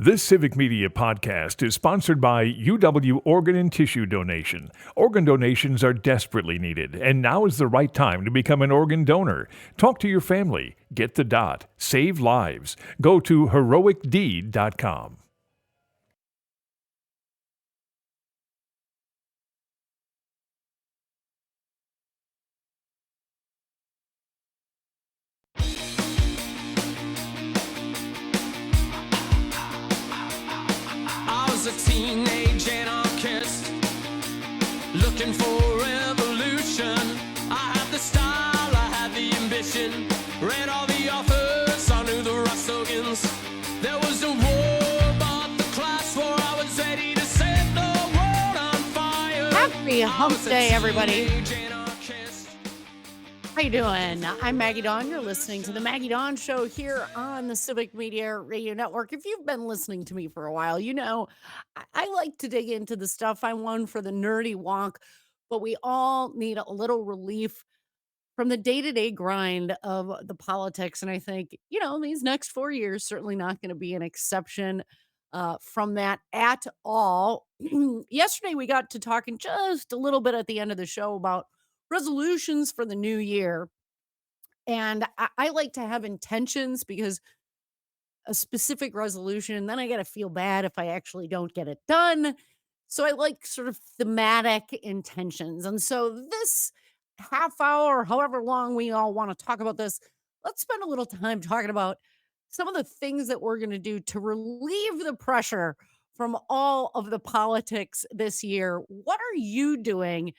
This Civic Media podcast is sponsored by UW Organ and Tissue Donation. Organ donations are desperately needed, and now is the right time to become an organ donor. Talk to your family, get the dot, save lives. Go to heroicdeed.com. I was a teenage anarchist looking for revolution. I had the style, I had the ambition. Read all the authors, I knew the right slogans. There was a war, but the class war. I was ready to set the world on fire. Happy hump day, everybody. Teenage anarchist. How you doing? I'm Maggie Dawn. You're listening to the Maggie Dawn Show here on the Civic Media Radio Network. If you've been listening to me for a while, you know I like to dig into the stuff. I'm one for the nerdy walk, but we all need a little relief from the day-to-day grind of the politics. And I think, these next 4 years certainly not going to be an exception from that at all. Yesterday, we got to talking just a little bit at the end of the show about resolutions for the new year. And I like to have intentions because a specific resolution, and then I got to feel bad if I actually don't get it done. So I like sort of thematic intentions. And so this half hour, however long we all want to talk about this, let's spend a little time talking about some of the things that we're going to do to relieve the pressure from all of the politics this year. What are you doing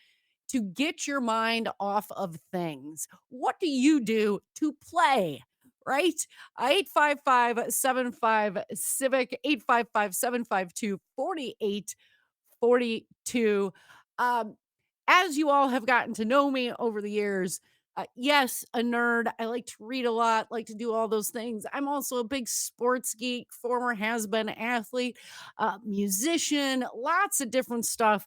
to get your mind off of things? What do you do to play? Right? 855 Civic, 855-752-4842. Um, as you all have gotten to know me over the years, yes, a nerd. I like to read a lot, like to do all those things. I'm also a big sports geek, former has been athlete, musician, lots of different stuff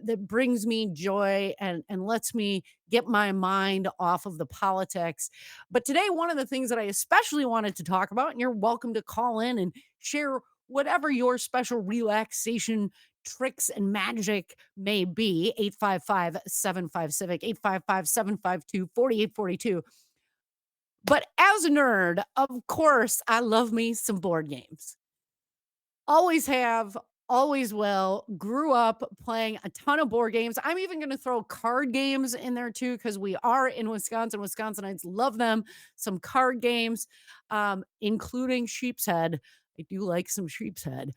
that brings me joy and lets me get my mind off of the politics. But today, one of the things that I especially wanted to talk about, and you're welcome to call in and share whatever your special relaxation tricks and magic may be. 855-75-CIVIC, 855-752-4842. But as a nerd, of course, I love me some board games. Always have, always will. Grew up playing a ton of board games. I'm even going to throw card games in there too, because we are in Wisconsin. Wisconsinites love them. Some card games, including Sheep's Head. I do like some Sheep's Head.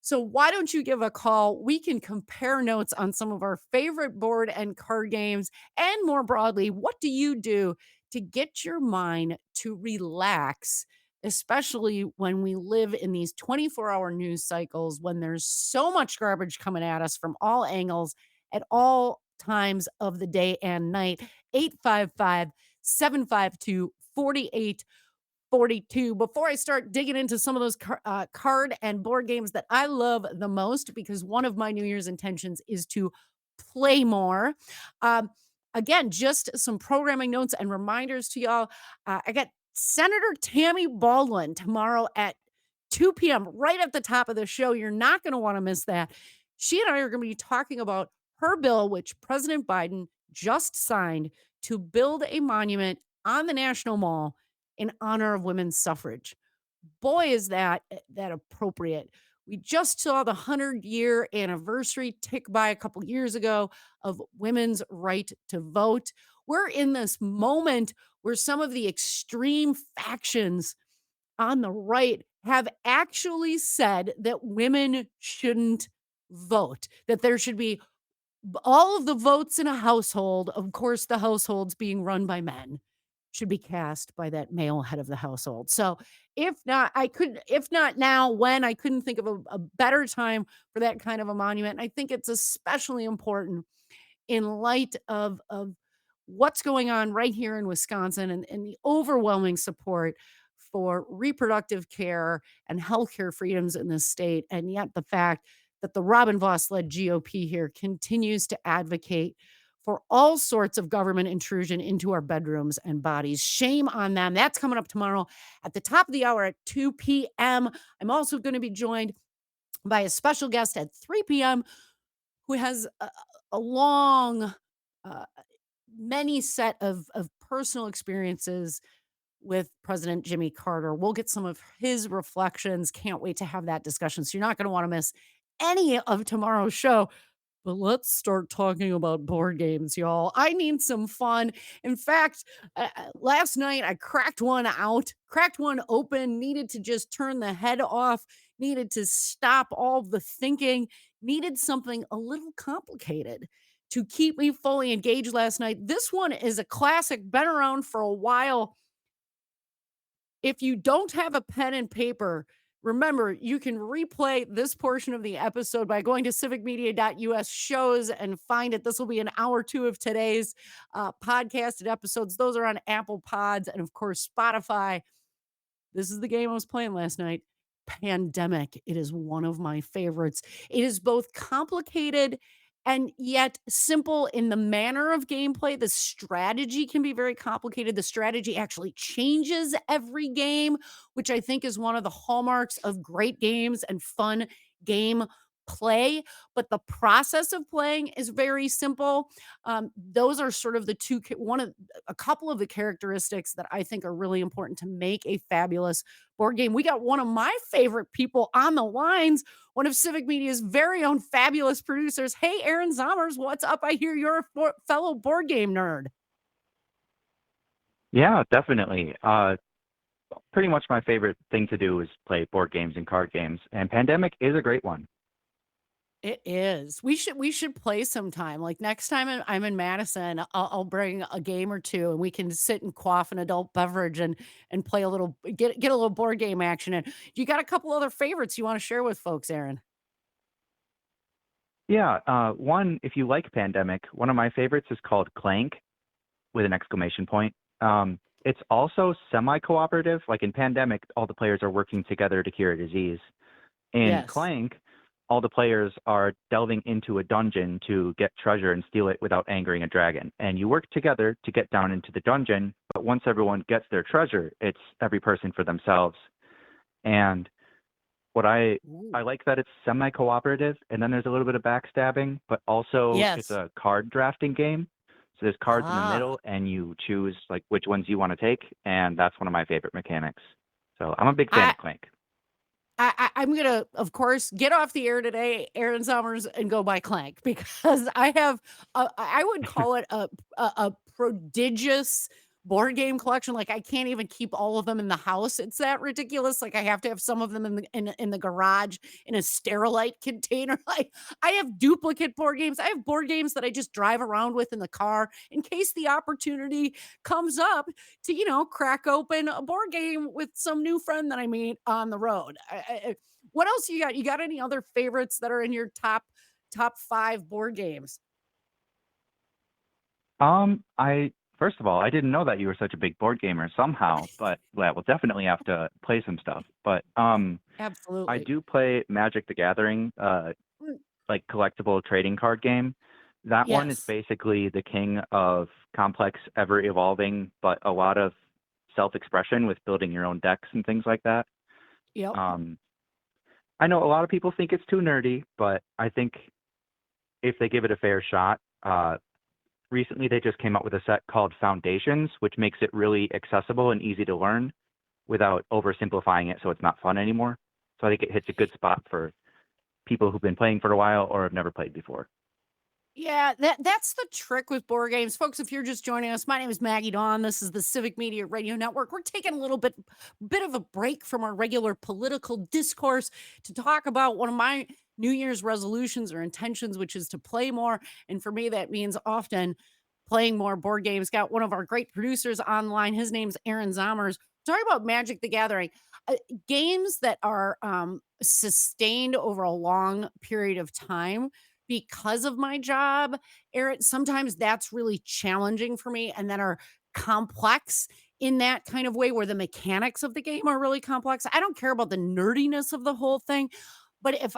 So why don't you give a call? We can compare notes on some of our favorite board and card games. And more broadly, what do you do to get your mind to relax, especially when we live in these 24-hour news cycles, when there's so much garbage coming at us from all angles at all times of the day and night? 855-752-4842. Before I start digging into some of those card and board games that I love the most, because one of my New Year's intentions is to play more. Um, Again, just some programming notes and reminders to y'all. I got Senator Tammy Baldwin tomorrow at 2 p.m., right at the top of the show. You're not going to want to miss that. She and I are going to be talking about her bill, which President Biden just signed, to build a monument on the National Mall in honor of women's suffrage. Boy, is that appropriate. We just saw the 100-year anniversary tick by a couple years ago of women's right to vote. We're in this moment where some of the extreme factions on the right have actually said that women shouldn't vote, that there should be all of the votes in a household, of course, the households being run by men, should be cast by that male head of the household. So if not now, when? I couldn't think of a better time for that kind of a monument. And I think it's especially important in light of what's going on right here in Wisconsin and the overwhelming support for reproductive care and healthcare freedoms in this state. And yet the fact that the Robin Voss led GOP here continues to advocate for all sorts of government intrusion into our bedrooms and bodies. Shame on them. That's coming up tomorrow at the top of the hour at 2 p.m. I'm also going to be joined by a special guest at 3 p.m. who has a long, uh, many set of personal experiences with President Jimmy Carter. We'll get some of his reflections. Can't wait to have that discussion. So you're not going to want to miss any of tomorrow's show. But let's start talking about board games, y'all. I need some fun. In fact, last night I cracked one out, cracked one open, needed to just turn the head off, needed to stop all the thinking, needed something a little complicated to keep me fully engaged last night. This one is a classic, been around for a while. If you don't have a pen and paper, remember you can replay this portion of the episode by going to civicmedia.us shows and find it. This will be an hour two of today's podcasted episodes. Those are on Apple Pods and, of course, Spotify. This is the game I was playing last night. Pandemic. It is one of my favorites. It is both complicated and yet simple in the manner of gameplay. The strategy can be very complicated. The strategy actually changes every game, which I think is one of the hallmarks of great games and fun game play. But the process of playing is very simple. Those are sort of the one of a couple of the characteristics that I think are really important to make a fabulous board game. We got one of my favorite people on the lines, one of Civic Media's very own fabulous producers. Hey, Aaron Zommers, what's up? I hear you're a fellow board game nerd. Yeah, definitely. Pretty much my favorite thing to do is play board games and card games, and Pandemic is a great one. It is. We should play sometime. Like next time I'm in Madison, I'll bring a game or two, and we can sit and quaff an adult beverage and play a little get a little board game action in. You got a couple other favorites you want to share with folks, Aaron? Yeah, one, if you like Pandemic, one of my favorites is called Clank with an exclamation point. It's also semi-cooperative. Like in Pandemic, all the players are working together to cure a disease. In Yes. Clank, all the players are delving into a dungeon to get treasure and steal it without angering a dragon. And you work together to get down into the dungeon, but once everyone gets their treasure, it's every person for themselves. And what I Ooh. like that it's semi-cooperative, and then there's a little bit of backstabbing, but also it's Yes. a card drafting game. So there's cards in the Ah. middle, and you choose like which ones you want to take, and that's one of my favorite mechanics. So I'm a big fan I of Clank. I'm gonna, of course, get off the air today, Aaron Summers, and go buy Clank because I have, I would call it a prodigious board game collection. Like I can't even keep all of them in the house. It's that ridiculous. Like I have to have some of them in the garage in a sterilite container. Like I have duplicate board games. I have board games that I just drive around with in the car in case the opportunity comes up to crack open a board game with some new friend that I meet on the road. What else you got? You got any other favorites that are in your top five board games? I first of all, I didn't know that you were such a big board gamer somehow, but yeah, we'll definitely have to play some stuff. But I Absolutely. do play Magic the Gathering, Mm, like collectible trading card game. That one is Yes. basically the king of complex, ever evolving, but a lot of self-expression with building your own decks and things like that. Yep. Um, I know a lot of people think it's too nerdy, but I think if they give it a fair shot, recently they just came out with a set called Foundations, which makes it really accessible and easy to learn without oversimplifying it so it's not fun anymore. So I think it hits a good spot for people who've been playing for a while or have never played before. Yeah, that's the trick with board games. Folks, if you're just joining us, my name is Maggie Dawn. This is the Civic Media Radio Network. We're taking a little bit of a break from our regular political discourse to talk about one of my New Year's resolutions or intentions, which is to play more. And for me, that means often playing more board games. Got one of our great producers online. His name's Aaron Zommers. Talking about Magic the Gathering, uh, games that are sustained over a long period of time because of my job, Aaron, sometimes that's really challenging for me and that are complex in that kind of way where the mechanics of the game are really complex. I don't care about the nerdiness of the whole thing, but if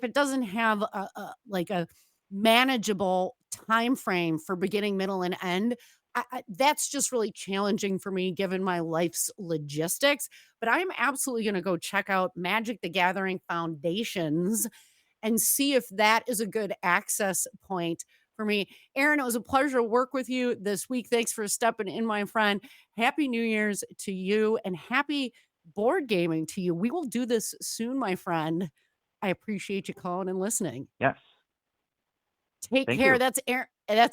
it doesn't have a like a manageable time frame for beginning, middle, and end. That's just really challenging for me given my life's logistics. But I'm absolutely going to go check out Magic the Gathering Foundations and see if that is a good access point for me. Aaron, it was a pleasure to work with you this week. Thanks for stepping in, my friend. Happy New Year's to you and happy board gaming to you. We will do this soon, my friend. I appreciate you calling and listening. Yes. Take Thank care. you. That's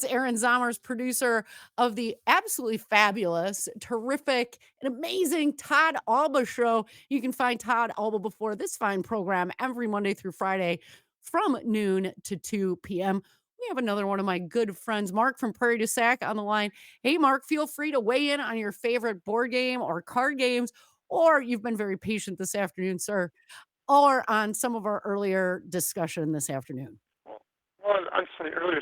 Aaron Zommers, producer of the absolutely fabulous, terrific, and amazing Todd Alba show. You can find Todd Alba before this fine program every Monday through Friday from noon to 2 p.m. We have another one of my good friends, Mark from Prairie du Sac, on the line. Hey, Mark, feel free to weigh in on your favorite board game or card games, or you've been very patient this afternoon, sir, or on some of our earlier discussion this afternoon. Well, on some of the earlier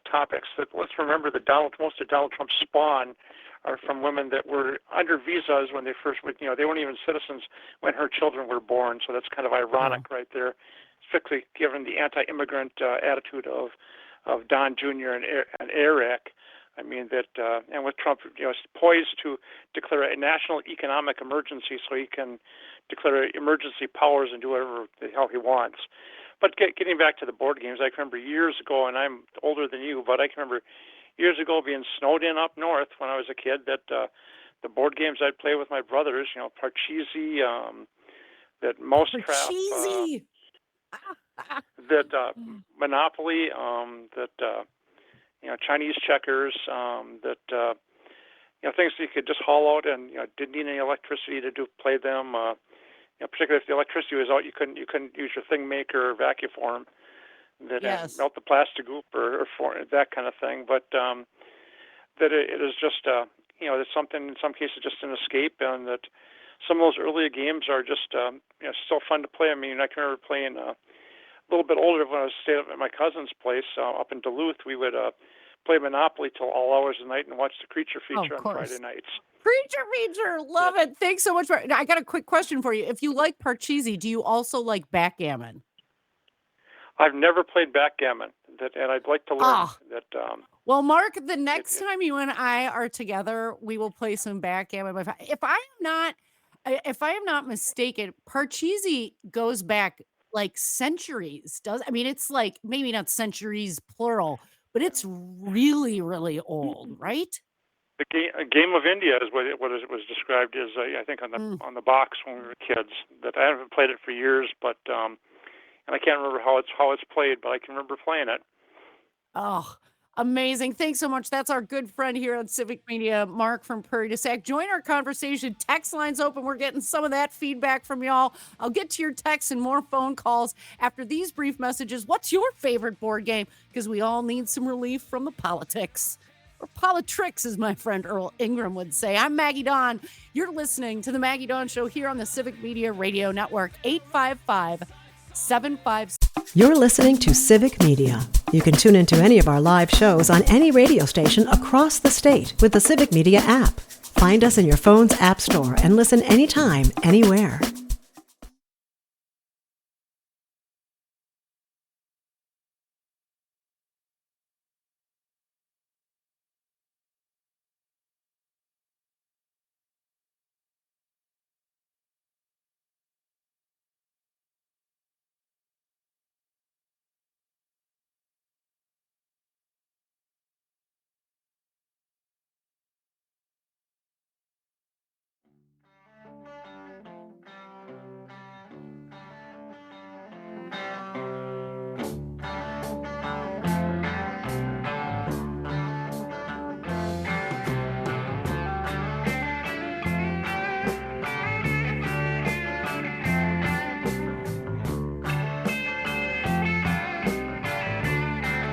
topics, that let's remember that most of Donald Trump's spawn are from women that were under visas when they first went. They weren't even citizens when her children were born. So that's kind of ironic, right there, strictly given the anti-immigrant attitude of Don Jr. and Eric. I mean that, and with Trump, is poised to declare a national economic emergency, so he can declare emergency powers and do whatever the hell he wants. But getting back to the board games, I can remember years ago, and I'm older than you, but I can remember years ago being snowed in up north when I was a kid, that the board games I'd play with my brothers, Parcheesi, that Mousetrap, Cheesy. that Monopoly, that Chinese checkers, that things that you could just haul out and didn't need any electricity to play them. Particularly if the electricity was out, you couldn't use your thing maker or vacuum form that Yes. melt the plastic goop or for that kind of thing. But that it is just it's something in some cases just an escape, and that some of those earlier games are just still fun to play. I mean, I can remember playing a little bit older when I was staying up at my cousin's place up in Duluth. We would play Monopoly till all hours of the night and watch the Creature Feature on course. Friday nights. Creature feature. Love it. Thanks so much. I got a quick question for you. If you like Parcheesi, do you also like backgammon? I've never played backgammon, and I'd like to learn that. Well, Mark, the next time you and I are together, we will play some backgammon. But if I am not mistaken, Parcheesi goes back like centuries. It's like maybe not centuries plural, but it's really, really old, right? The game of India is what it was described as. I think on the box when we were kids. That I haven't played it for years, but and I can't remember how it's played, but I can remember playing it. Oh, amazing. Thanks so much. That's our good friend here on Civic Media, Mark from Prairie du Sac. Join our conversation. Text lines open. We're getting some of that feedback from y'all. I'll get to your texts and more phone calls after these brief messages. What's your favorite board game? Because we all need some relief from the politics. Or politricks, as my friend Earl Ingram would say. I'm Maggie Dawn. You're listening to the Maggie Dawn Show here on the Civic Media Radio Network, 855-75. You're listening to Civic Media. You can tune into any of our live shows on any radio station across the state with the Civic Media app. Find us in your phone's app store and listen anytime, anywhere.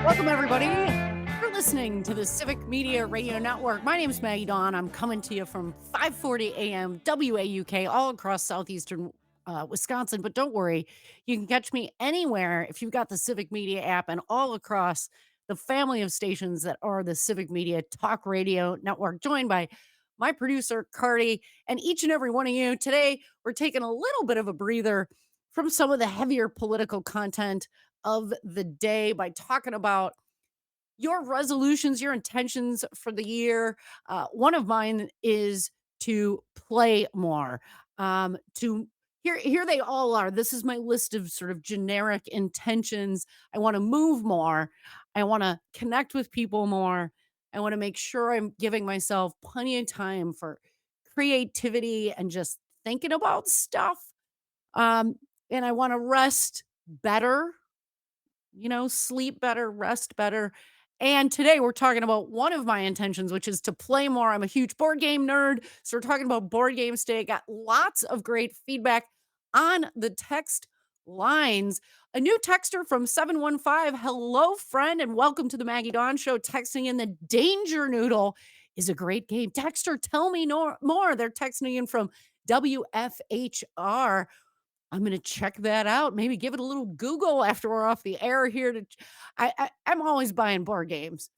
Welcome, everybody. You're listening to the Civic Media Radio Network. My name is Maggie Dawn. I'm coming to you from 5:40 a.m. WAUK all across southeastern Wisconsin. But don't worry, you can catch me anywhere if you've got the Civic Media app and all across the family of stations that are the Civic Media Talk Radio Network, joined by my producer, Cardi, and each and every one of you. Today, we're taking a little bit of a breather from some of the heavier political content of the day by talking about your resolutions, your intentions for the year. One of mine is to play more. To here they all are. This is my list of sort of generic intentions. I want to move more. I want to connect with people more. I want to make sure I'm giving myself plenty of time for creativity and just thinking about stuff. Um, and I want to rest better, sleep better, rest better. And today we're talking about one of my intentions, which is to play more. I'm a huge board game nerd. So we're talking about board games today. Got lots of great feedback on the text lines. A new texter from 715. Hello, friend, and welcome to the Maggie Dawn Show. Texting in the Danger Noodle is a great game. Texter, tell me more. They're texting in from WFHR. I'm gonna check that out. Maybe give it a little Google after we're off the air here. I'm always buying board games.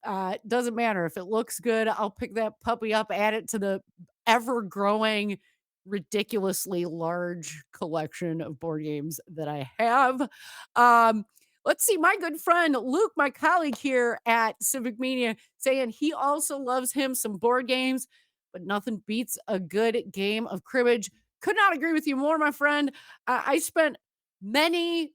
Doesn't matter if it looks good. I'll pick that puppy up, add it to the ever growing, ridiculously large collection of board games that I have. Um, let's see. My good friend Luke, my colleague here at Civic Media, saying he also loves him some board games, but nothing beats a good game of cribbage. Could not agree with you more, my friend. I spent many,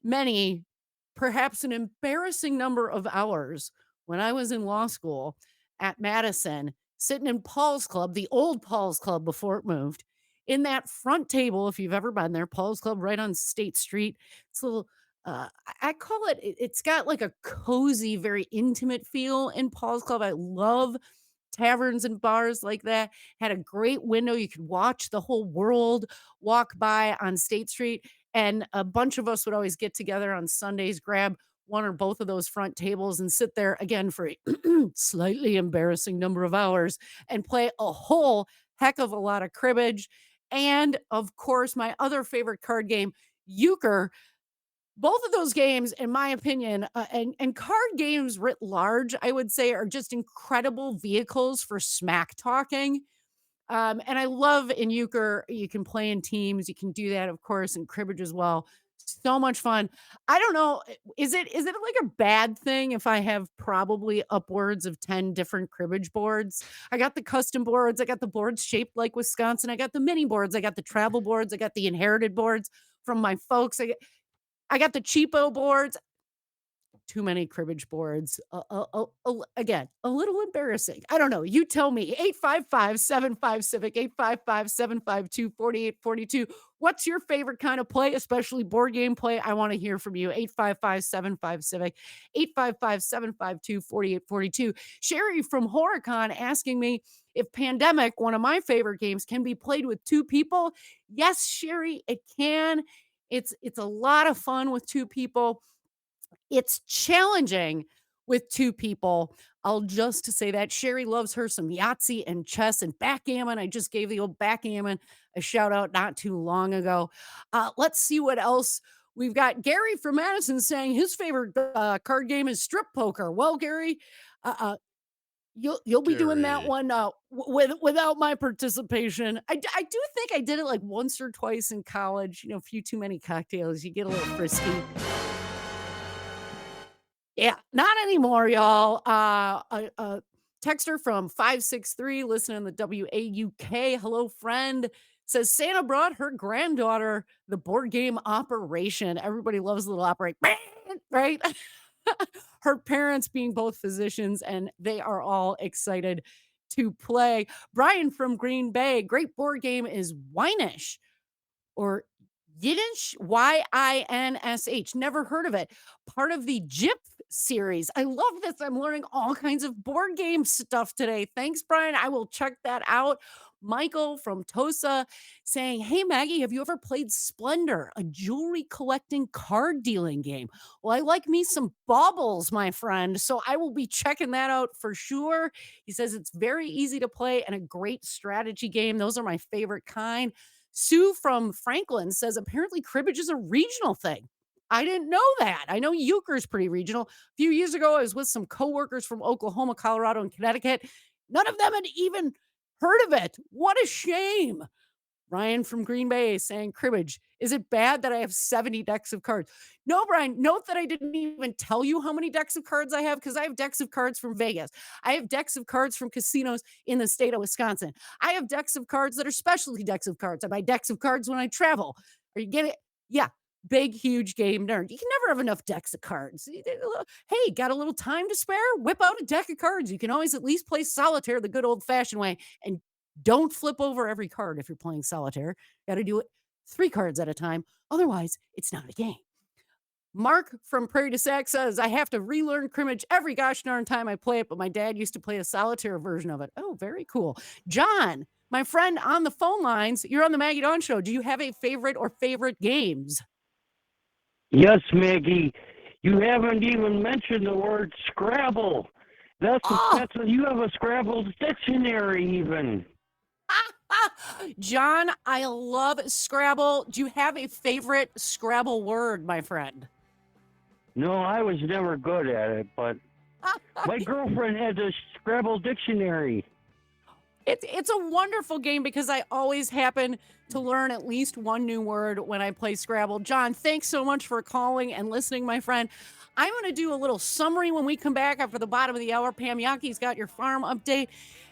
perhaps an embarrassing number of hours when I was in law school at Madison, sitting in Paul's Club, the old Paul's Club before it moved, in that front table. If you've ever been there, Paul's Club right on State Street. It's a little, I call it's got like a cozy, very intimate feel in Paul's Club. I love taverns and bars like that. Had a great window. You could watch the whole world walk by on State Street. And a bunch of us would always get together on Sundays, grab one or both of those front tables and sit there again for a slightly embarrassing number of hours and play a whole heck of a lot of cribbage. And of course, my other favorite card game, Euchre. Both of those games, in my opinion, and card games writ large, I would say, are just incredible vehicles for smack talking. And I love in euchre, you can play in teams. You can do that, of course, in cribbage as well. So much fun. I don't know. Is it like a bad thing if I have probably upwards of 10 different cribbage boards? I got the custom boards. I got the boards shaped like Wisconsin. I got the mini boards. I got the travel boards. I got the inherited boards from my folks. I got the cheapo boards. Too many cribbage boards. Again, a little embarrassing. I don't know. You tell me. 855-75-CIVIC, 855-752-4842. What's your favorite kind of play, especially board game play? I want to hear from you. 855-75-CIVIC, 855-752-4842. Sherry from Horicon asking me if Pandemic, one of my favorite games, can be played with two people. Yes, Sherry, it can. It's a lot of fun with two people. It's challenging with two people. I'll just say that Sherry loves her some Yahtzee and chess and backgammon. I just gave the old backgammon a shout out not too long ago. Let's see what else. We've got Gary from Madison saying his favorite card game is strip poker. Well, Gary, you'll be doing that Gary. one without my participation. I do think I did it like once or twice in college. A few too many cocktails, you get a little frisky. Yeah, not anymore, y'all. A texter from 563 listening to the WAUK. Hello, friend. Says Santa brought her granddaughter the board game Operation. Everybody loves a little operate, right? Her parents being both physicians, and they are all excited to play. Brian from Green Bay, great board game is Winish or Yiddish, Yinsh. Never heard of it. Part of the JIP series. I love this. I'm learning all kinds of board game stuff today. Thanks, Brian. I will check that out. Michael from Tosa saying, hey, Maggie, have you ever played Splendor, a jewelry collecting card dealing game? Well, I like me some baubles, my friend. So I will be checking that out for sure. He says it's very easy to play and a great strategy game. Those are my favorite kind. Sue from Franklin says apparently cribbage is a regional thing. I didn't know that. I know euchre is pretty regional. A few years ago, I was with some coworkers from Oklahoma, Colorado, and Connecticut. None of them had even heard of it. What a shame. Ryan from Green Bay saying, cribbage, is it bad that I have 70 decks of cards? No, Brian, note that I didn't even tell you how many decks of cards I have because I have decks of cards from Vegas. I have decks of cards from casinos in the state of Wisconsin. I have decks of cards that are specialty decks of cards. I buy decks of cards when I travel. Are you getting it? Yeah. Big, huge game nerd. You can never have enough decks of cards. Hey, got a little time to spare? Whip out a deck of cards. You can always at least play solitaire the good old fashioned way. And don't flip over every card if you're playing solitaire. Got to do it 3 cards at a time. Otherwise, it's not a game. Mark from Prairie du Sac says, I have to relearn cribbage every gosh darn time I play it, but my dad used to play a solitaire version of it. Oh, very cool. John, my friend on the phone lines, you're on the Maggie Dawn Show. Do you have a favorite or favorite games? Yes, Maggie. You haven't even mentioned the word Scrabble. That's you have a Scrabble dictionary even. John, I love Scrabble. Do you have a favorite Scrabble word, my friend? No, I was never good at it, but my girlfriend has a Scrabble dictionary. It's a wonderful game because I always happen to learn at least one new word when I play Scrabble. John, thanks so much for calling and listening, my friend. I'm going to do a little summary when we come back after the bottom of the hour. Pam Yaki's got your farm update.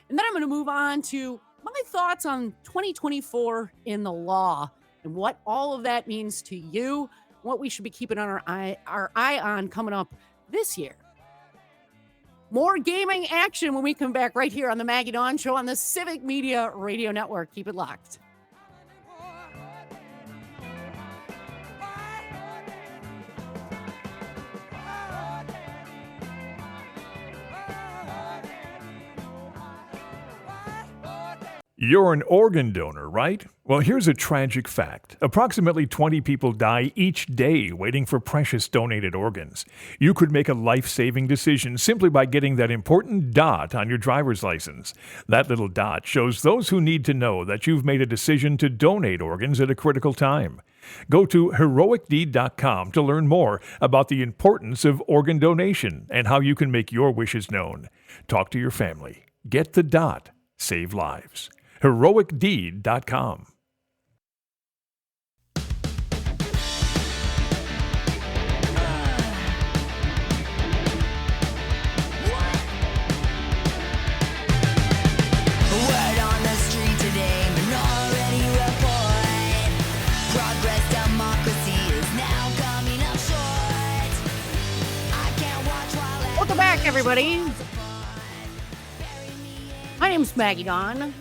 And then I'm going to move on to my thoughts on 2024 in the law and what all of that means to you, what we should be keeping on our eye on coming up this year. More gaming action when we come back right here on the Maggie Dawn Show on the Civic Media Radio Network. Keep it locked. You're an organ donor, right? Well, here's a tragic fact. Approximately 20 people die each day waiting for precious donated organs. You could make a life-saving decision simply by getting that important dot on your driver's license. That little dot shows those who need to know that you've made a decision to donate organs at a critical time. Go to heroicdeed.com to learn more about the importance of organ donation and how you can make your wishes known. Talk to your family. Get the dot. Save lives. heroicdeed.com. Word on the street today, Minority Report. Progress democracy is now coming up short. I can't watch while Welcome back, everybody. My name's Maggie Dawn.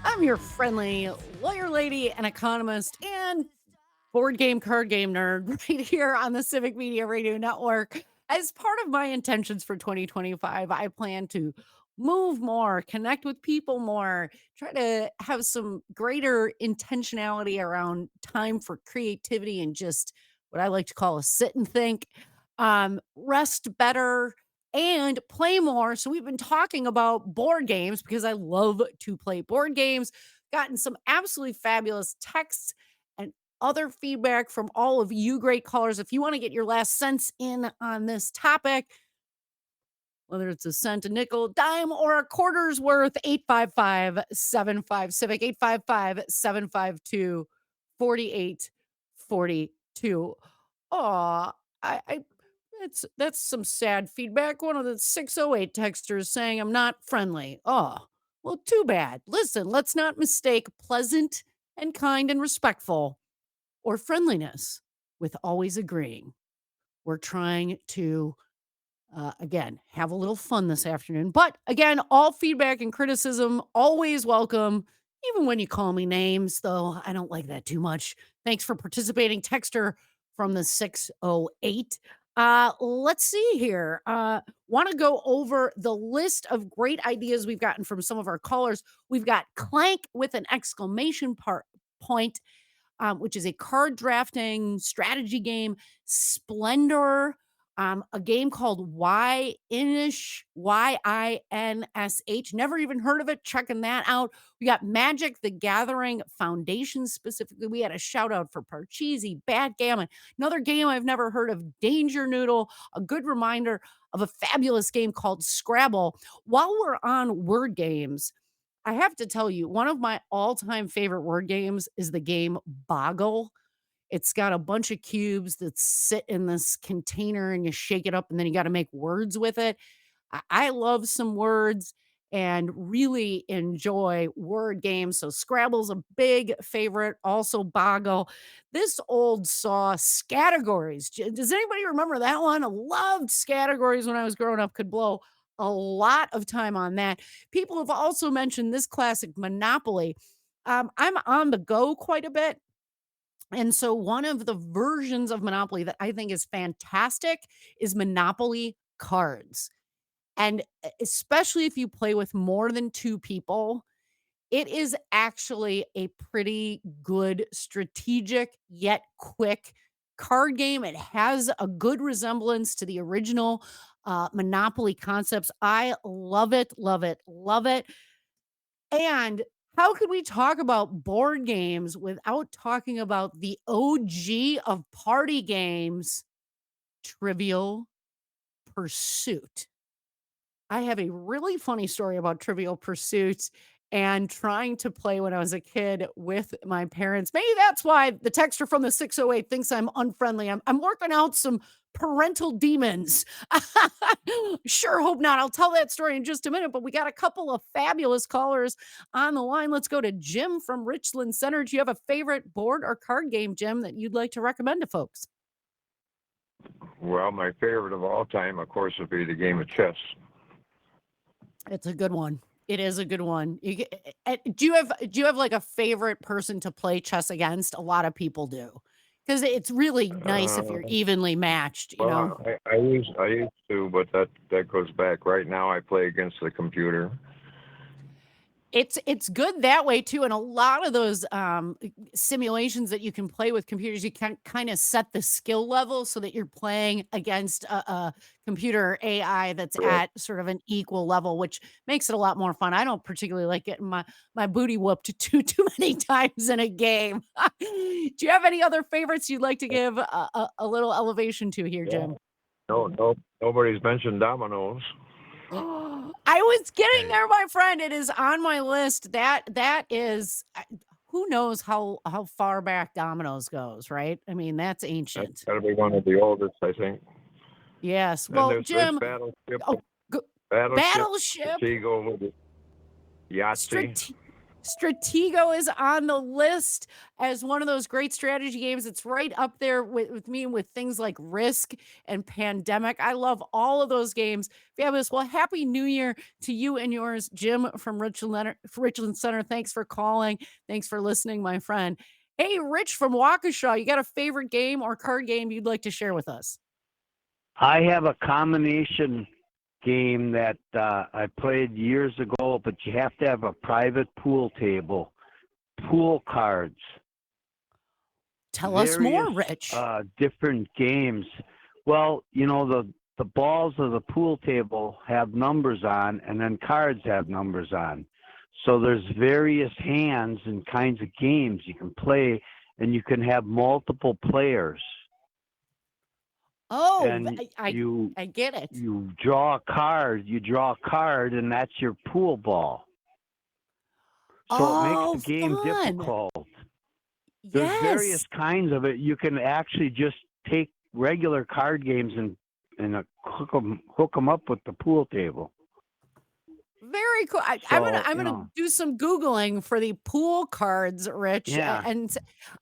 I'm your friendly lawyer lady and economist and board game, card game nerd right here on the Civic Media Radio Network. As part of my intentions for 2025, I plan to move more, connect with people more, try to have some greater intentionality around time for creativity and just what I like to call a sit and think, rest better, and play more. So we've been talking about board games because I love to play board games. Gotten some absolutely fabulous texts and other feedback from all of you great callers. If you want to get your last cents in on this topic, whether it's a cent, a nickel, dime, or a quarter's worth, 855-75-CIVIC, 855-752-4842. Oh, that's some sad feedback. One of the 608 texters saying I'm not friendly. Oh, well, too bad. Listen, let's not mistake pleasant and kind and respectful or friendliness with always agreeing. We're trying to, again, have a little fun this afternoon. But again, all feedback and criticism always welcome, even when you call me names, though I don't like that too much. Thanks for participating, texter from the 608. Let's see here. Want to go over the list of great ideas we've gotten from some of our callers. We've got Clank with an exclamation point, which is a card drafting strategy game. Splendor, a game called Y-Insh, Y-I-N-S-H. Never even heard of it. Checking that out. We got Magic the Gathering Foundation specifically. We had a shout out for Parcheesi, Backgammon. Another game I've never heard of, Danger Noodle. A good reminder of a fabulous game called Scrabble. While we're on word games, I have to tell you, one of my all-time favorite word games is the game Boggle. It's got a bunch of cubes that sit in this container and you shake it up and then you got to make words with it. I love some words and really enjoy word games. So Scrabble's a big favorite. Also Boggle. This old saw Scattergories. Does anybody remember that one? I loved Scattergories when I was growing up. Could blow a lot of time on that. People have also mentioned this classic Monopoly. I'm on the go quite a bit. And so one of the versions of Monopoly that I think is fantastic is Monopoly cards. And especially if you play with more than 2 people, it is actually a pretty good strategic yet quick card game. It has a good resemblance to the original Monopoly concepts. I love it, love it, love it. And how could we talk about board games without talking about the OG of party games, Trivial Pursuit? I have a really funny story about Trivial Pursuit and trying to play when I was a kid with my parents. Maybe that's why the texter from the 608 thinks I'm unfriendly. I'm working out some parental demons. Sure hope not. I'll tell that story in just a minute, but we got a couple of fabulous callers on the line. Let's go to Jim from Richland Center. Do you have a favorite board or card game, Jim, that you'd like to recommend to folks? Well, my favorite of all time, of course, would be the game of chess. It's a good one. It is a good one. Do you have like a favorite person to play chess against? A lot of people do. Because it's really nice if you're Uh, evenly matched, you know? well, I used to, but that goes back. Right now, I play against the computer. It's good that way too, and a lot of those, simulations that you can play with computers, you can kinda set the skill level so that you're playing against a computer AI that's Correct. at sort of an equal level, which makes it a lot more fun. I don't particularly like getting my booty whooped too many times in a game. Do you have any other favorites you'd like to give a little elevation to here, Yeah. Jim? No, nobody's I dominoes. I was getting there, my friend. It is on my list. That is who knows how far back Domino's goes, right? I mean, that's That's ancient. got to be one of the oldest, I think. Yes. And Well, there's Jim, Battleship, oh, go, Battleship Stratego with the Yahtzee. Strate Stratego is on the list as one of those great strategy games. It's right up there with me with things like Risk and Pandemic. I love all of those games. Fabulous. Well, happy New Year to you and yours, Jim from Richland Center. Thanks for calling. Thanks for listening, my friend. Hey, Rich from Waukesha, you got a favorite game or card game you'd like to share with us? I have a combination game that I played years ago, but you have to have a private pool table, pool cards, Tell us more, various Rich. different games. Well, the balls of the pool table have numbers on, and then cards have numbers on. So there's various hands and kinds of games you can play, and you can have multiple players. Oh, And you I get it. you draw a card, and that's your pool ball. So it makes Oh, the game fun. difficult. There's various Yes. kinds of it. You can actually just take regular card games and hook them up with the pool table. Very cool. I'm gonna So I'm gonna do some Googling for the pool cards, Rich. yeah, And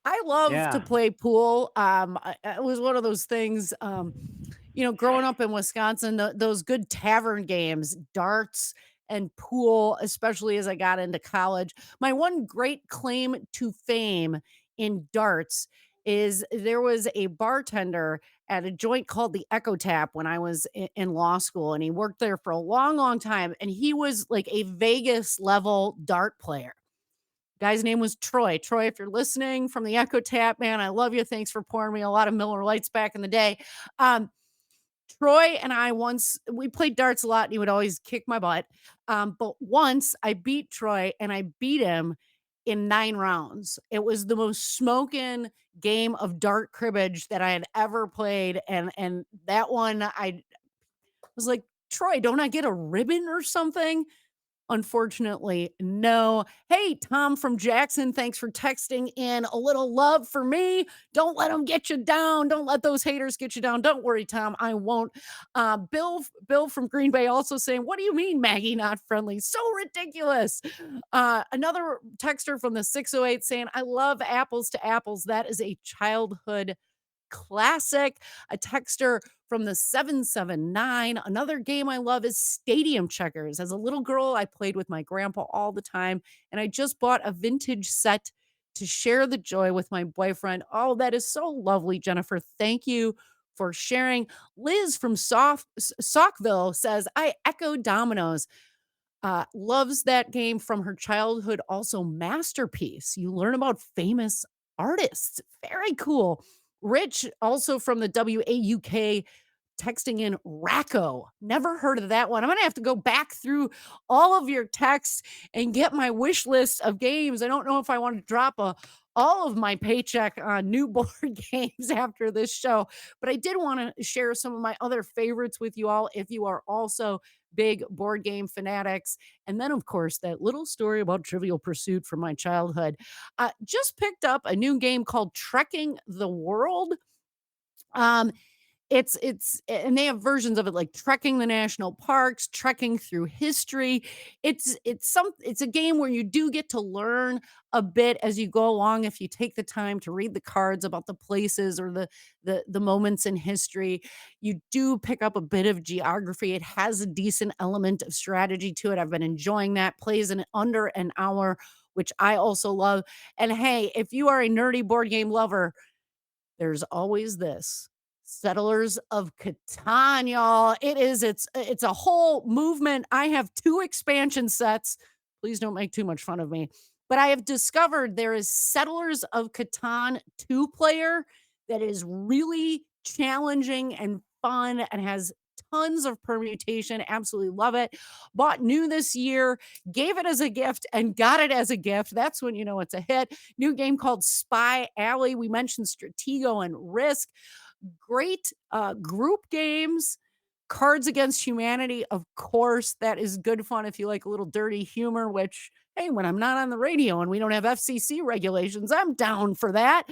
I love to yeah, play pool. It was one of those things, growing up in Wisconsin, those good tavern games, darts and pool, especially as I got into college. My one great claim to fame in darts is there was a bartender at a joint called the Echo Tap when I was in law school, and he worked there for a long, long time. And he was like a Vegas level dart player. Guy's name was Troy. Troy, if you're listening from the Echo Tap, man, I love you. Thanks for pouring me a lot of Miller Lights back in the day. Um, Troy and I once we played darts a lot, and he would always kick my butt. But once I beat Troy, and I beat him in 9 rounds. It was the most smoking game of dart cribbage that I had ever played, and that one I was like, Troy, don't I get a ribbon or something? Unfortunately, no. Hey, Tom from Jackson, thanks for texting in a little love for me. Don't let them get you down. Don't let those haters get you down. Don't worry, Tom. I won't. Bill from Green Bay also saying, "What do you mean, Maggie not friendly? So ridiculous." Another texter from the 608 saying, "I love apples to apples. That is a childhood classic." A texter from the 779. Another game I love is Stadium Checkers. As a little girl, I played with my grandpa all the time, and I just bought a vintage set to share the joy with my boyfriend. Oh, that is so lovely, Jennifer. Thank you for sharing. Liz from Saukville says, "I echo Dominoes. Loves that game from her childhood. Also, Masterpiece. You learn about famous artists. Very cool." Rich, also from the WAUK, texting in Racco. Never heard of that one. I'm going to have to go back through all of your texts and get my wish list of games. I don't know if I want to drop all of my paycheck on new board games after this show, but I did want to share some of my other favorites with you all if you are also big board game fanatics. And then, of course, that little story about Trivial Pursuit from my childhood. Just picked up a new game called Trekking the World. Um, it's and they have versions of it like trekking the national parks, trekking through history. It's a game where you do get to learn a bit as you go along if you take the time to read the cards about the places or the moments in history. You do pick up a bit of geography. It has a decent element of strategy to it. I've been enjoying that. Plays in under an hour, which I also love. And hey, if you are a nerdy board game lover, there's always this. Settlers of Catan, y'all. It's a whole movement. I have 2 expansion sets. Please don't make too much fun of me. But I have discovered there is Settlers of Catan 2-player that is really challenging and fun and has tons of permutation. Absolutely love it. Bought new this year, gave it as a gift, and got it as a gift. That's when you know it's a hit. New game called Spy Alley. We mentioned Stratego and Risk. Great group games. Cards Against Humanity, of course, that is good fun if you like a little dirty humor, which, hey, when I'm not on the radio and we don't have FCC regulations, I'm down for that.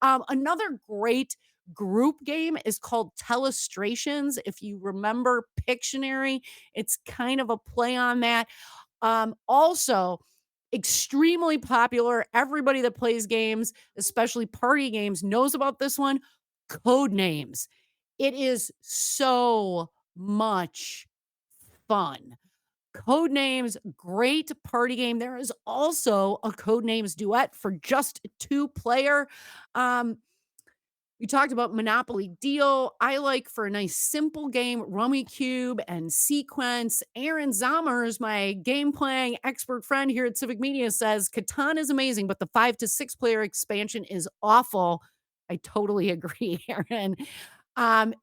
Another great group game is called Telestrations. If you remember Pictionary, it's kind of a play on that. Also, extremely popular. Everybody that plays games, especially party games, knows about this one. Code Names. It is so much fun. Code Names, great party game. There is also a Code Names duet for just 2-player. We talked about Monopoly Deal. I like for a nice simple game, Rummy Cube and Sequence. Aaron Zommers, my game playing expert friend here at Civic Media, says Catan is amazing, but the 5 to 6-player expansion is awful. I totally agree, Aaron.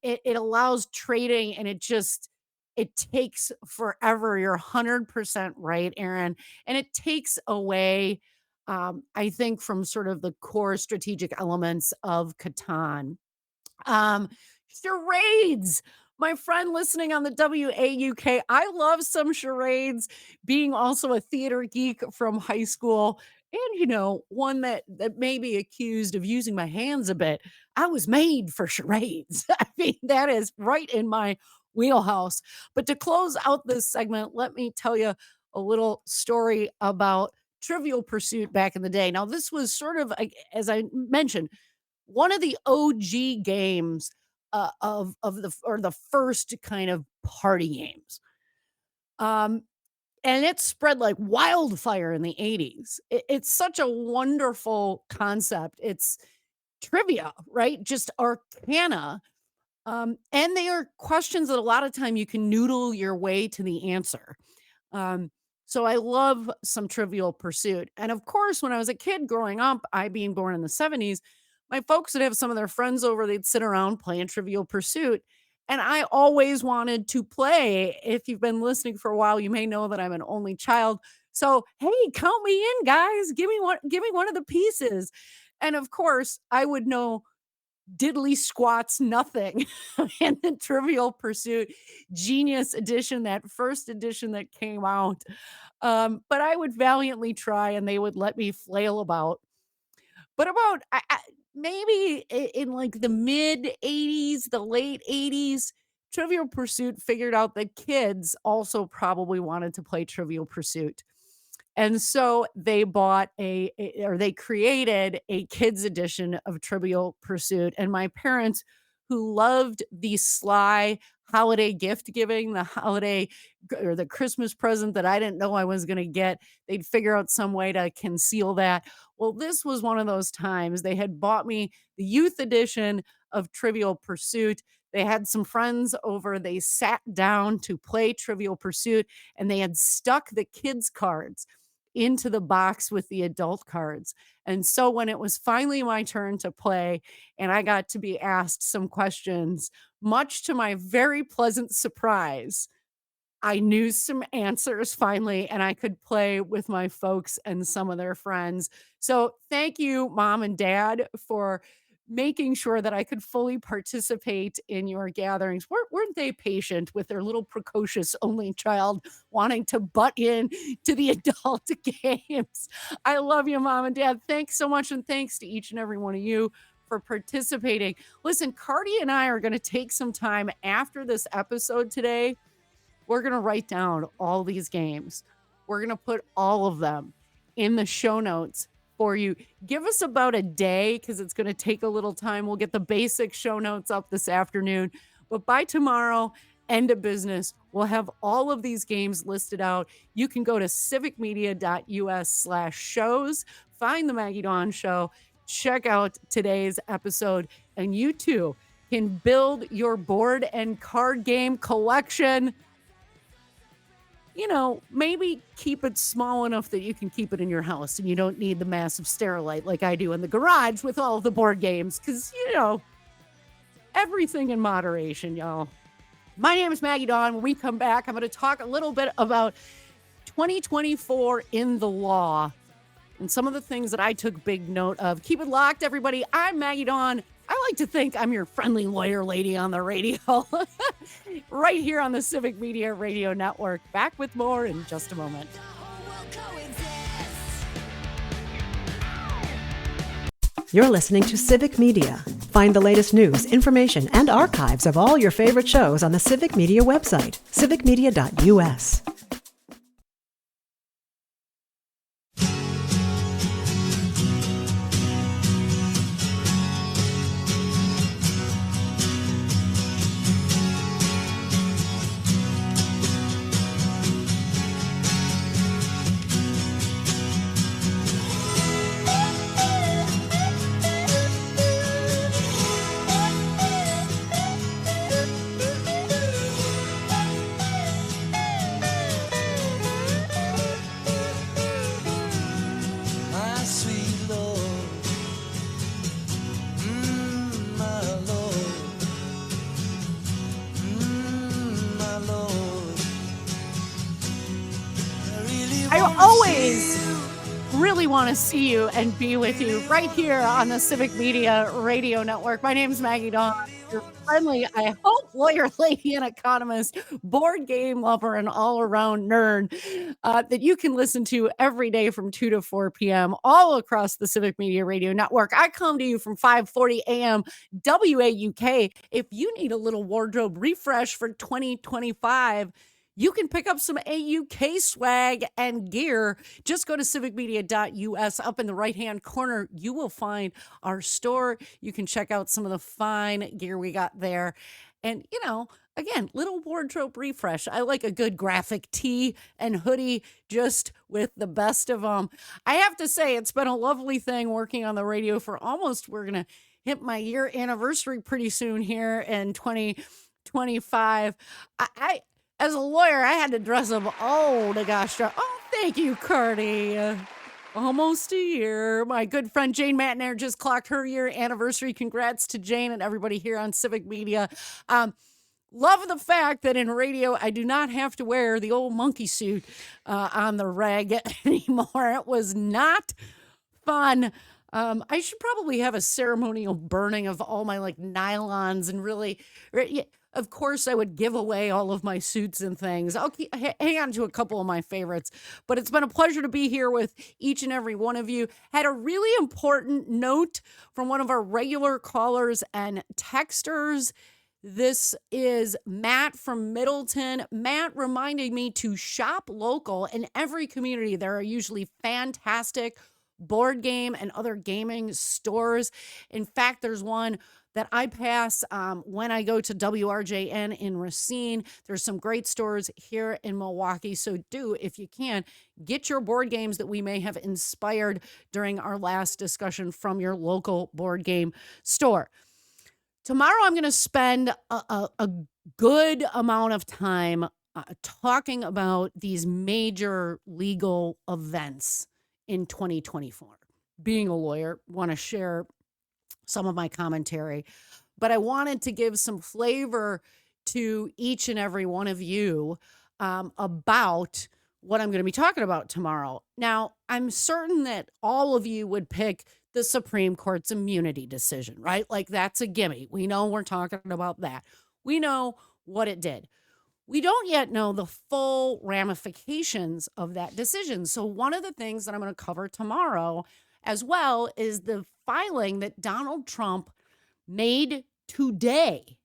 It allows trading and it takes forever. You're 100% right, Aaron. And it takes away, I think, from sort of the core strategic elements of Catan. Charades. My friend listening on the WAUK, I love some charades, being also a theater geek from high school. And, one that may be accused of using my hands a bit. I was made for charades. I mean, that is right in my wheelhouse. But to close out this segment, let me tell you a little story about Trivial Pursuit back in the day. Now, this was sort of, as I mentioned, one of the OG games of the first kind of party games. And it spread like wildfire in the 80s. It's such a wonderful concept. It's trivia, right? Just arcana. And they are questions that a lot of time you can noodle your way to the answer. So I love some Trivial Pursuit. And of course, when I was a kid growing up, I being born in the 70s, my folks would have some of their friends over. They'd sit around playing Trivial Pursuit. And I always wanted to play. If you've been listening for a while, you may know that I'm an only child. So, hey, count me in, guys. Give me one of the pieces. And of course, I would know diddly squats nothing in the Trivial Pursuit Genius Edition, that first edition that came out. But I would valiantly try and they would let me flail about. But about maybe in like the mid 80s, the late 80s, Trivial Pursuit figured out that kids also probably wanted to play Trivial Pursuit. And so they bought or they created a kids edition of Trivial Pursuit. And my parents, who loved the sly holiday gift giving, the holiday or the Christmas present that I didn't know I was going to get, they'd figure out some way to conceal that. Well, this was one of those times. They had bought me the youth edition of Trivial Pursuit. They had some friends over. They sat down to play Trivial Pursuit and they had stuck the kids' cards into the box with the adult cards. And so when it was finally my turn to play and I got to be asked some questions, much to my very pleasant surprise, I knew some answers finally and I could play with my folks and some of their friends. So thank you, Mom and Dad, for making sure that I could fully participate in your gatherings. Weren't they patient with their little precocious only child wanting to butt in to the adult games? I love you, Mom and Dad. Thanks so much. And thanks to each and every one of you for participating. Listen, Cardi and I are going to take some time after this episode today. We're going to write down all these games. We're going to put all of them in the show notes for you. Give us about a day because it's going to take a little time. We'll get the basic show notes up this afternoon. But by tomorrow, end of business, we'll have all of these games listed out. You can go to civicmedia.us/shows, find the Maggie Dawn Show, check out today's episode, and you too can build your board and card game collection. You know, maybe keep it small enough that you can keep it in your house and you don't need the massive Sterilite like I do in the garage with all of the board games. Because, you know, everything in moderation, y'all. My name is Maggie Dawn. When we come back, I'm going to talk a little bit about 2024 in the law and some of the things that I took big note of. Keep it locked, everybody. I'm Maggie Dawn. I like to think I'm your friendly lawyer lady on the radio. Right here on the Civic Media Radio Network. Back with more in just a moment. You're listening to Civic Media. Find the latest news, information, and archives of all your favorite shows on the Civic Media website, civicmedia.us. Want to see you and be with you right here on the Civic Media Radio Network. My name is Maggie Dawn, your friendly, I hope, lawyer, lady, and economist, board game lover, and all-around nerd that you can listen to every day from 2 to 4 p.m. all across the Civic Media Radio Network. I come to you from 5:40 a.m. WAUK. If you need a little wardrobe refresh for 2025, you can pick up some AUK swag and gear. Just go to civicmedia.us. Up in the right-hand corner, you will find our store. You can check out some of the fine gear we got there. And, you know, again, little wardrobe refresh. I like a good graphic tee and hoodie just with the best of them. I have to say, it's been a lovely thing working on the radio for almost, we're going to hit my year anniversary pretty soon here in 2025. As a lawyer, I had to dress up. Oh, the gosh. Oh, thank you, Cardi. Almost a year. My good friend Jane Matnair just clocked her year anniversary. Congrats to Jane and everybody here on Civic Media. Love the fact that in radio, I do not have to wear the old monkey suit on the reg anymore. It was not fun. I should probably have a ceremonial burning of all my like nylons and really, yeah, of course, I would give away all of my suits and things. I'll hang on to a couple of my favorites, but it's been a pleasure to be here with each and every one of you. Had a really important note from one of our regular callers and texters. This is Matt from Middleton. Matt reminded me to shop local. In every community, there are usually fantastic board game and other gaming stores. In fact, there's one that I pass when I go to WRJN in Racine. There's some great stores here in Milwaukee. So do, if you can, get your board games that we may have inspired during our last discussion from your local board game store. Tomorrow, I'm going to spend a good amount of time talking about these major legal events in 2024. Being a lawyer, want to share some of my commentary, but I wanted to give some flavor to each and every one of you about what I'm going to be talking about tomorrow. Now, I'm certain that all of you would pick the Supreme Court's immunity decision, right? Like that's a gimme. We know we're talking about that. We know what it did. We don't yet know the full ramifications of that decision. So one of the things that I'm going to cover tomorrow as well is the filing that Donald Trump made today,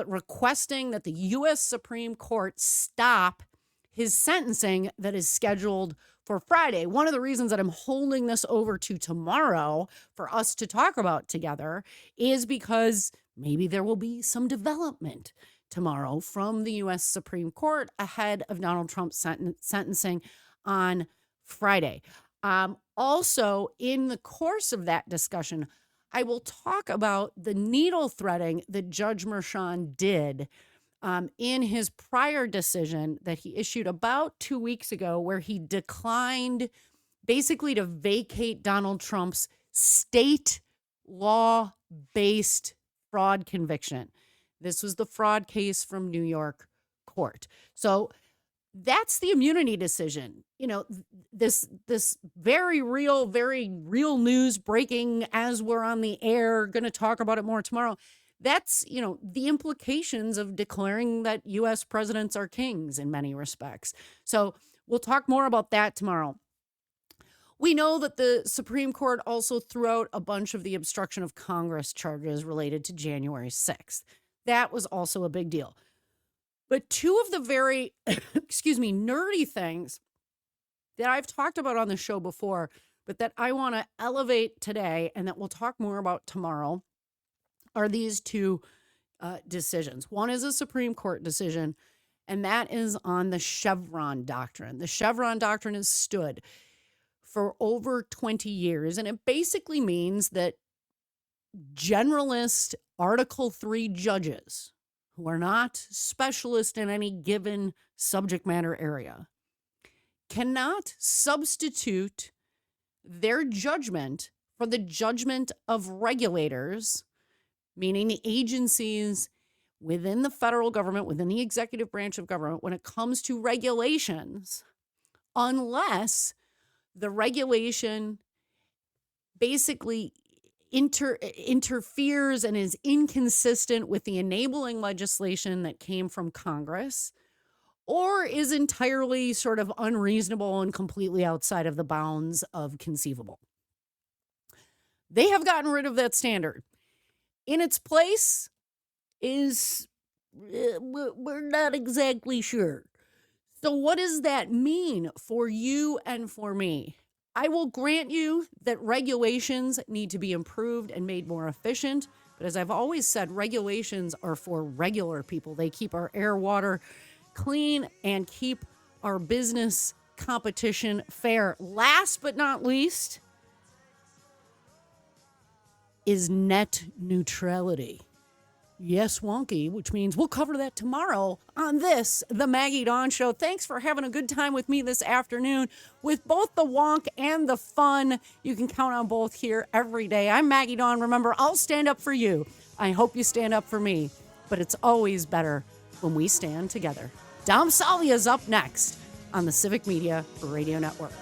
requesting that the U.S. Supreme Court stop his sentencing that is scheduled for Friday. One of the reasons that I'm holding this over to tomorrow for us to talk about together is because maybe there will be some development tomorrow from the U.S. Supreme Court ahead of Donald Trump's sentencing on Friday. Also, in the course of that discussion, I will talk about the needle threading that Judge Merchan did in his prior decision that he issued about 2 weeks ago, where he declined basically to vacate Donald Trump's state law-based fraud conviction. This was the fraud case from New York court. So that's the immunity decision. You know, this very real news breaking as we're on the air, going to talk about it more tomorrow. That's, you know, the implications of declaring that U.S. presidents are kings in many respects. So we'll talk more about that tomorrow. We know that the Supreme Court also threw out a bunch of the obstruction of Congress charges related to January 6th. That was also a big deal. But two of the very, nerdy things that I've talked about on the show before, but that I want to elevate today and that we'll talk more about tomorrow are these two decisions. One is a Supreme Court decision, and that is on the Chevron doctrine. The Chevron doctrine has stood for over 20 years, and it basically means that generalist Article 3 judges who are not specialists in any given subject matter area cannot substitute their judgment for the judgment of regulators, meaning the agencies within the federal government, within the executive branch of government, when it comes to regulations, unless the regulation basically interferes and is inconsistent with the enabling legislation that came from Congress, or is entirely sort of unreasonable and completely outside of the bounds of conceivable. They have gotten rid of that standard. In its place is, we're not exactly sure. So what does that mean for you and for me? I will grant you that regulations need to be improved and made more efficient. But as I've always said, regulations are for regular people. They keep our air, water clean and keep our business competition fair. Last but not least is net neutrality. Yes, wonky, which means we'll cover that tomorrow on this, The Maggie Dawn Show. Thanks for having a good time with me this afternoon with both the wonk and the fun. You can count on both here every day. I'm Maggie Dawn. Remember, I'll stand up for you. I hope you stand up for me. But it's always better when we stand together. Dom Salvia's up next. on the Civic Media Radio Network.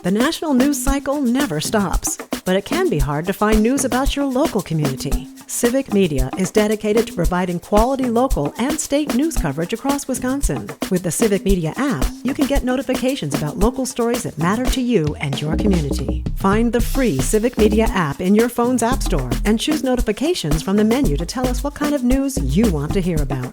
The national news cycle never stops, but it can be hard to find news about your local community. Civic Media is dedicated to providing quality local and state news coverage across Wisconsin. With the Civic Media app, you can get notifications about local stories that matter to you and your community. Find the free Civic Media app in your phone's app store and choose notifications from the menu to tell us what kind of news you want to hear about.